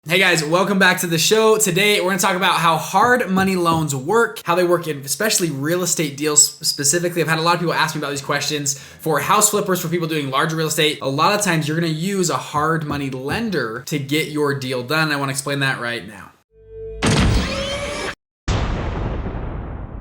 Hey guys, welcome back to the show. Today we're going to talk about how hard money loans work, how they work in especially real estate deals specifically. I've had a lot of people ask me about these questions. For house flippers, for people doing larger real estate, a lot of times you're going to use a hard money lender to get your deal done. I want to explain that right now.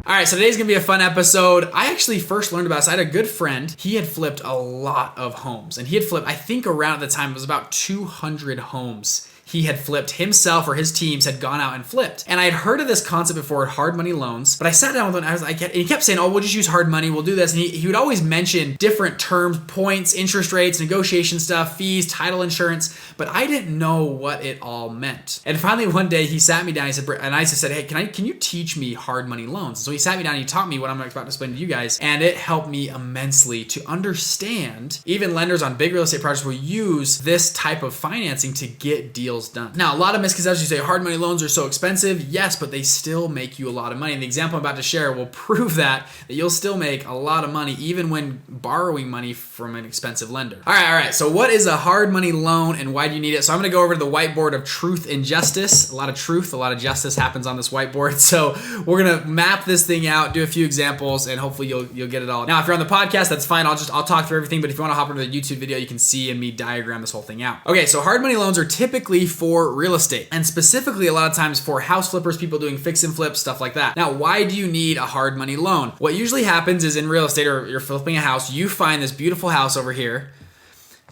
All right, so today's gonna be a fun episode. I actually first learned about this. I had a good friend. He had flipped a lot of homes, and he had flipped, I think around at the time, it was about 200 homes. He had flipped himself, or his teams had gone out and flipped. And I had heard of this concept before, hard money loans, but I sat down with him and and he kept saying, oh, we'll just use hard money, we'll do this. And he would always mention different terms, points, interest rates, negotiation stuff, fees, title insurance, but I didn't know what it all meant. And finally one day he sat me down, and I said, hey, can you teach me hard money loans? So he sat me down and he taught me what I'm about to explain to you guys, and it helped me immensely to understand. Even lenders on big real estate projects will use this type of financing to get deals done. Now, a lot of misconceptions, you say hard money loans are so expensive. Yes, but they still make you a lot of money. And the example I'm about to share will prove that you'll still make a lot of money even when borrowing money from an expensive lender. All right. So what is a hard money loan and why do you need it? So I'm going to go over to the whiteboard of truth and justice. A lot of truth, a lot of justice happens on this whiteboard. So we're going to map this thing out, do a few examples, and hopefully you'll get it all. Now, if you're on the podcast, that's fine. I'll talk through everything. But if you want to hop into the YouTube video, you can see and me diagram this whole thing out. Okay, so hard money loans are typically for real estate, and specifically a lot of times for house flippers, people doing fix and flip, stuff like that. Now, why do you need a hard money loan? What usually happens is in real estate, or you're flipping a house, you find this beautiful house over here,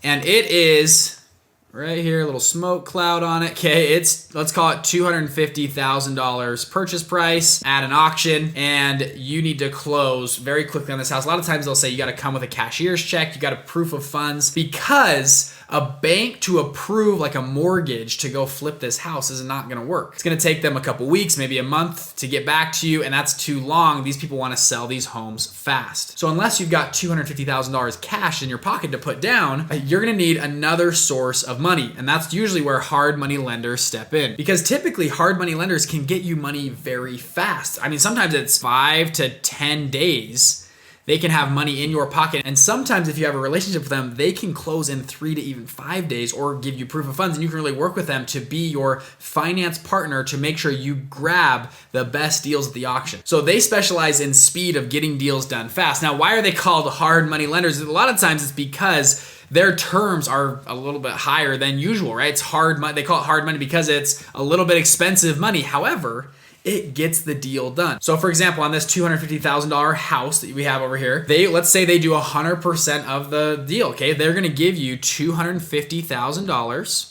and it is right here, a little smoke cloud on it. Okay, let's call it $250,000 purchase price at an auction, and you need to close very quickly on this house. A lot of times they'll say you got to come with a cashier's check, you got a proof of funds, because a bank to approve like a mortgage to go flip this house is not going to work. It's going to take them a couple weeks, maybe a month to get back to you, and that's too long. These people want to sell these homes fast. So unless you've got $250,000 cash in your pocket to put down, you're going to need another source of money, and that's usually where hard money lenders step in, because typically hard money lenders can get you money very fast. I mean, sometimes it's 5 to 10 days. They can have money in your pocket, and sometimes if you have a relationship with them, they can close in 3 to even 5 days or give you proof of funds, and you can really work with them to be your finance partner to make sure you grab the best deals at the auction. So they specialize in speed of getting deals done fast. Now, why are they called hard money lenders? A lot of times it's because their terms are a little bit higher than usual, right? It's hard money. They call it hard money because it's a little bit expensive money. However, it gets the deal done. So for example, on this $250,000 house that we have over here, let's say they do 100% of the deal, okay? They're gonna give you $250,000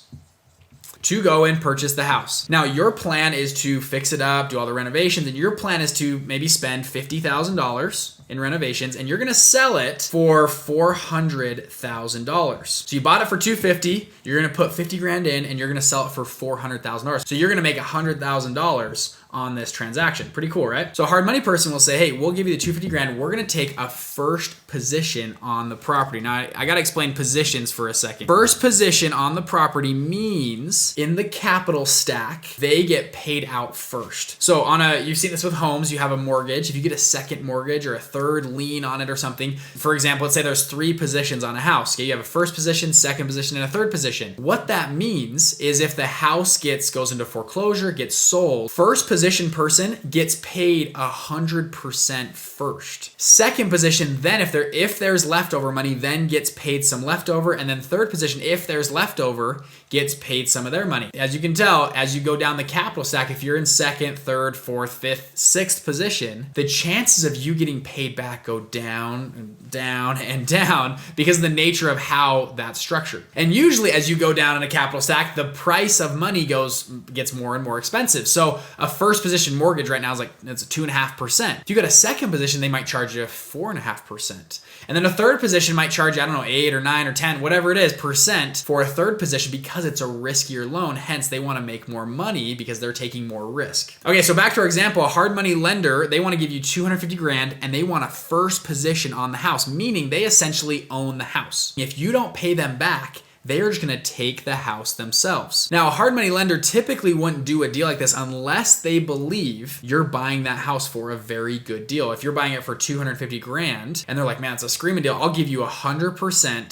to go and purchase the house. Now, your plan is to fix it up, do all the renovations, and your plan is to maybe spend $50,000 in renovations, and you're gonna sell it for $400,000. So you bought it for $250,000, you're gonna put 50 grand in, and you're gonna sell it for $400,000. So you're gonna make $100,000 on this transaction. Pretty cool, right? So a hard money person will say, hey, we'll give you the 250 grand. We're gonna take a first position on the property. Now, I gotta explain positions for a second. First position on the property means in the capital stack, they get paid out first. So you've seen this with homes, you have a mortgage. If you get a second mortgage or a third lien on it or something, for example, let's say there's 3 positions on a house. Okay, you have a first position, second position, and a third position. What that means is if the house goes into foreclosure, gets sold, first position person gets paid 100% first. Second position, then if there's leftover money, then gets paid some leftover, and then third position, if there's leftover, gets paid some of their money. As you can tell, as you go down the capital stack, if you're in second, third, fourth, fifth, sixth position, the chances of you getting paid back go down and down and down because of the nature of how that's structured. And usually as you go down in a capital stack, the price of money gets more and more expensive. So a first position mortgage right now is it's 2.5%. If you got a second position, they might charge you 4.5%. And then a third position might charge you, 8 or 9 or 10, whatever it is, percent for a third position because it's a riskier loan. Hence, they want to make more money because they're taking more risk. Okay, so back to our example, a hard money lender, they want to give you 250 grand and they want a first position on the house, meaning they essentially own the house. If you don't pay them back, they are just going to take the house themselves. Now, a hard money lender typically wouldn't do a deal like this unless they believe you're buying that house for a very good deal. If you're buying it for 250 grand and they're like, man, it's a screaming deal, I'll give you 100%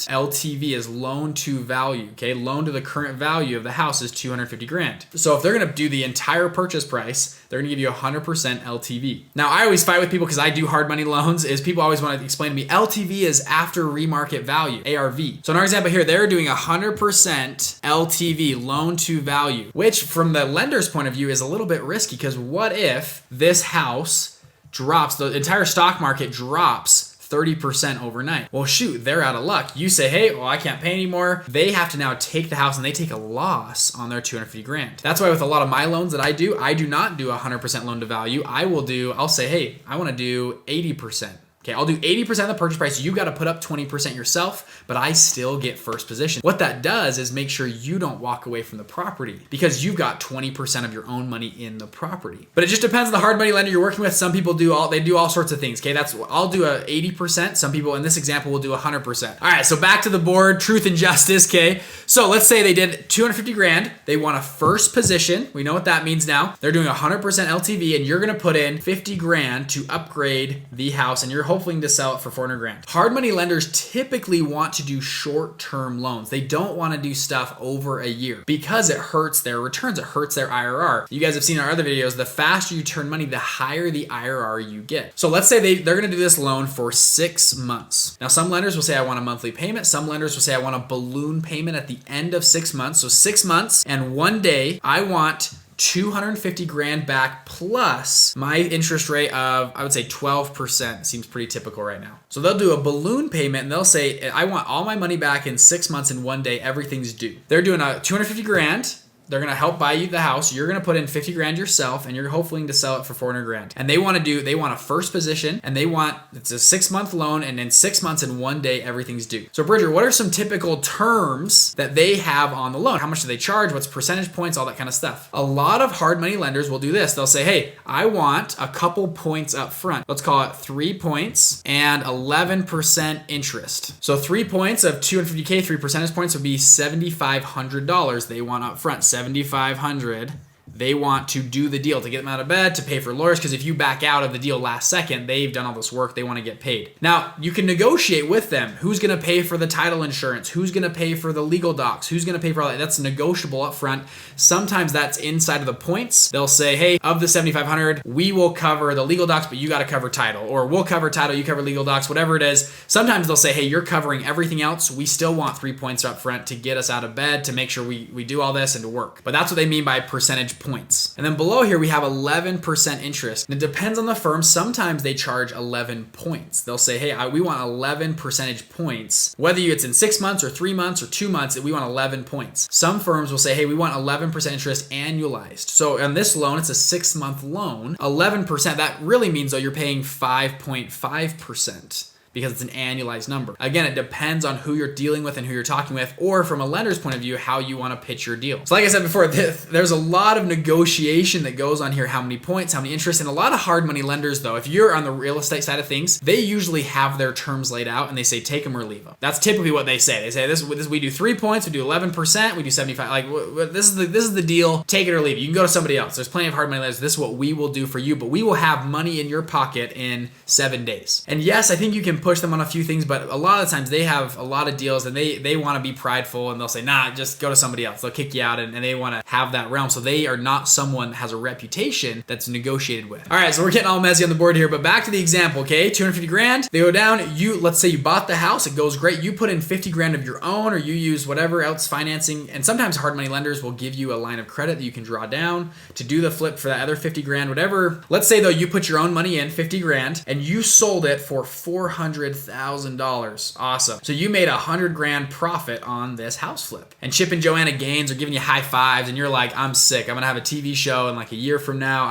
LTV as loan to value. Okay, loan to the current value of the house is 250 grand. So if they're going to do the entire purchase price, they're going to give you 100% LTV. Now, I always fight with people because I do hard money loans, is people always want to explain to me LTV is after remarket value, ARV. So in our example here, they're doing 100% LTV, loan to value, which from the lender's point of view is a little bit risky, because what if this house drops, the entire stock market drops 30% overnight? Well, shoot, they're out of luck. You say, hey, well, I can't pay anymore. They have to now take the house and they take a loss on their 250 grand. That's why with a lot of my loans that I do not do 100% loan to value. I'll say, hey, I want to do 80%. Okay, I'll do 80% of the purchase price. You got to put up 20% yourself, but I still get first position. What that does is make sure you don't walk away from the property because you've got 20% of your own money in the property. But it just depends on the hard money lender you're working with. Some people do all sorts of things. Okay, I'll do a 80%. Some people in this example will do 100%. All right, so back to the board, truth and justice. Okay, so let's say they did 250 grand. They want a first position. We know what that means now. They're doing 100% LTV, and you're gonna put in 50 grand to upgrade the house, and you're hoping to sell it for 400 grand. Hard money lenders typically want to do short-term loans. They don't want to do stuff over a year because it hurts their returns. It hurts their IRR. You guys have seen in our other videos, the faster you turn money, the higher the IRR you get. So let's say they're going to do this loan for 6 months. Now, some lenders will say, I want a monthly payment. Some lenders will say, I want a balloon payment at the end of 6 months. So 6 months and 1 day, I want 250 grand back plus my interest rate of, I would say 12%. Seems pretty typical right now. So they'll do a balloon payment and they'll say, I want all my money back in 6 months and 1 day, everything's due. They're doing a 250 grand. They're going to help buy you the house. You're going to put in 50 grand yourself and you're hoping to sell it for 400 grand. And they want a first position and it's a 6 month loan, and in 6 months and 1 day, everything's due. So Bridger, what are some typical terms that they have on the loan? How much do they charge? What's percentage points? All that kind of stuff. A lot of hard money lenders will do this. They'll say, hey, I want a couple points up front. Let's call it 3 points and 11% interest. So 3 points of 250K, 3 percentage points would be $7,500 they want up front. 7,500. They want to do the deal to get them out of bed, to pay for lawyers, because if you back out of the deal last second, they've done all this work, they want to get paid. Now, you can negotiate with them. Who's going to pay for the title insurance? Who's going to pay for the legal docs? Who's going to pay for all that? That's negotiable up front. Sometimes that's inside of the points. They'll say, hey, of the 7,500, we will cover the legal docs, but you got to cover title, or we'll cover title, you cover legal docs, whatever it is. Sometimes they'll say, hey, you're covering everything else. We still want 3 points up front to get us out of bed, to make sure we do all this and to work. But that's what they mean by percentage points. And then below here, we have 11% interest. And it depends on the firm. Sometimes they charge 11 points. They'll say, hey, we want 11 percentage points. Whether it's in 6 months or 3 months or 2 months, we want 11 points. Some firms will say, hey, we want 11% interest annualized. So on this loan, it's a 6 month loan. 11%, that really means though you're paying 5.5%. Because it's an annualized number. Again, it depends on who you're dealing with and who you're talking with, or from a lender's point of view, how you want to pitch your deal. So like I said before, there's a lot of negotiation that goes on here. How many points, how many interest, and a lot of hard money lenders though, if you're on the real estate side of things, they usually have their terms laid out and they say, take them or leave them. That's typically what they say. They say, this we do 3 points, we do 11%, we do 75. Like this is the deal, take it or leave it. You can go to somebody else. There's plenty of hard money lenders. This is what we will do for you, but we will have money in your pocket in 7 days. And yes, I think you can push them on a few things, but a lot of times they have a lot of deals and they want to be prideful and they'll say, nah, just go to somebody else. They'll kick you out and they want to have that realm. So they are not someone that has a reputation that's negotiated with. All right, so we're getting all messy on the board here, but back to the example, okay? 250 grand, they go down, let's say you bought the house, it goes great. You put in 50 grand of your own, or you use whatever else financing. And sometimes hard money lenders will give you a line of credit that you can draw down to do the flip for that other 50 grand, whatever. Let's say though, you put your own money in, 50 grand, and you sold it for $400,000. Awesome. So you made 100 grand profit on this house flip. And Chip and Joanna Gaines are giving you high fives and you're like, I'm sick. I'm going to have a TV show in like a year from now.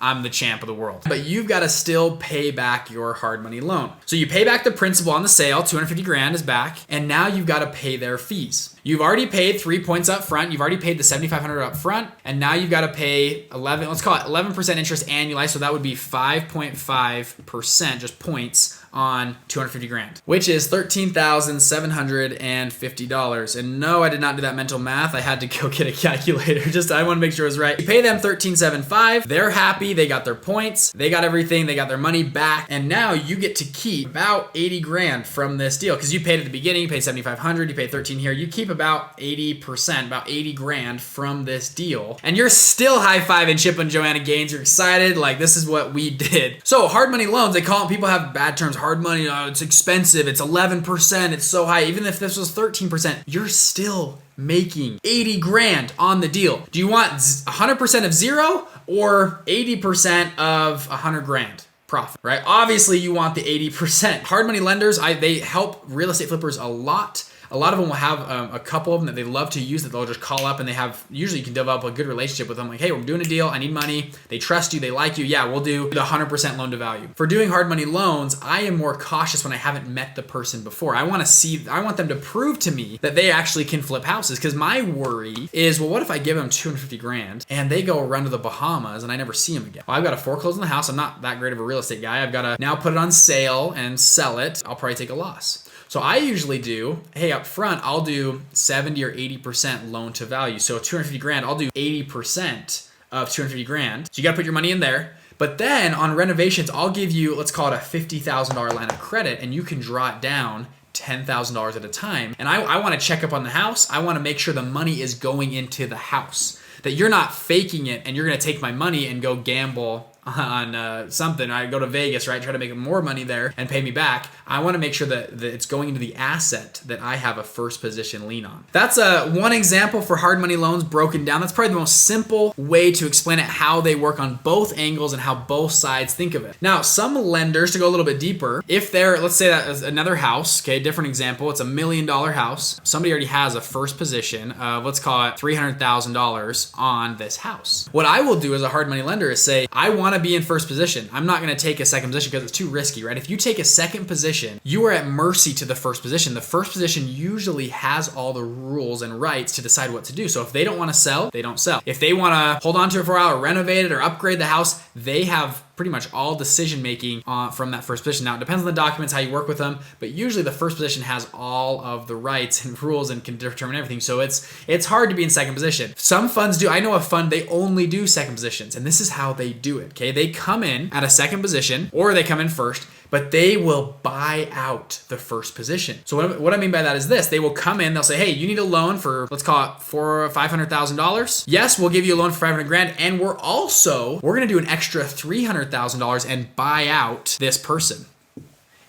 I'm the champ of the world. But you've got to still pay back your hard money loan. So you pay back the principal on the sale, 250 grand is back, and now you've got to pay their fees. You've already paid 3 points up front. You've already paid the $7,500 up front. And now you've got to pay 11, let's call it 11% interest annualized. So that would be 5.5% just points on 250 grand, which is $13,750. And no, I did not do that mental math. I had to go get a calculator. I want to make sure it was right. You pay them $13,750. They're happy. They got their points. They got everything. They got their money back. And now you get to keep about 80 grand from this deal because you paid at the beginning. You paid 7,500. You paid 13 here. You keep about 80%, about 80 grand from this deal. And you're still high-fiving Chip and Joanna Gaines. You're excited. Like, this is what we did. So hard money loans, they call them, people have bad terms. Hard money, it's expensive, it's 11%, it's so high. Even if this was 13%, you're still making 80 grand on the deal. Do you want 100% of zero or 80% of 100 grand? Profit, right? Obviously, you want the 80%. Hard money lenders, they help real estate flippers a lot. A lot of them will have a couple of them that they love to use that they'll just call up, and usually you can develop a good relationship with them. Like, hey, we're doing a deal. I need money. They trust you. They like you. Yeah, we'll do the 100% loan to value. For doing hard money loans, I am more cautious when I haven't met the person before. I want them to prove to me that they actually can flip houses, because my worry is, well, what if I give them 250 grand and they go run to the Bahamas and I never see them again? Well, I've got to foreclose on the house. I'm not that great of a real estate guy. I've got to now put it on sale and sell it. I'll probably take a loss. So I usually do, hey, up front, I'll do 70 or 80% loan to value. So 250 grand, I'll do 80% of 250 grand. So you got to put your money in there. But then on renovations, I'll give you, let's call it a $50,000 line of credit, and you can draw it down $10,000 at a time. And I want to check up on the house. I want to make sure the money is going into the house, that you're not faking it and you're going to take my money and go gamble on something. I go to Vegas, right? Try to make more money there and pay me back. I want to make sure that it's going into the asset that I have a first position lien on. That's one example for hard money loans broken down. That's probably the most simple way to explain it, how they work on both angles and how both sides think of it. Now, some lenders, to go a little bit deeper, if let's say that is another house, okay, different example, it's $1 million house. Somebody already has a first position of, let's call it $300,000 on this house. What I will do as a hard money lender is say, I want to be in first position. I'm not going to take a second position because it's too risky, right? If you take a second position, you are at mercy to the first position. The first position usually has all the rules and rights to decide what to do. So if they don't want to sell, they don't sell. If they want to hold on to it for a while or renovate it or upgrade the house, they have pretty much all decision making from that first position. Now, it depends on the documents, how you work with them, but usually the first position has all of the rights and rules and can determine everything. So it's hard to be in second position. Some funds do. I know a fund, they only do second positions, and this is how they do it, okay? They come in at a second position, or they come in first, but they will buy out the first position. So what I mean by that is this: they will come in, they'll say, hey, you need a loan for, let's call it $400,000 or $500,000. Yes, we'll give you a loan for 500 grand. And we're going to do an extra $300,000 and buy out this person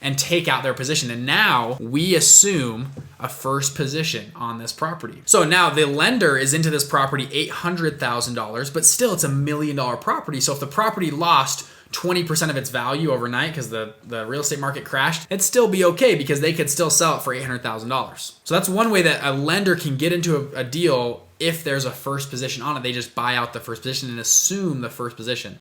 and take out their position. And now we assume a first position on this property. So now the lender is into this property $800,000, but still it's $1 million property. So if the property lost 20% of its value overnight because the real estate market crashed, it'd still be okay because they could still sell it for $800,000. So that's one way that a lender can get into a deal. If there's a first position on it, they just buy out the first position and assume the first position.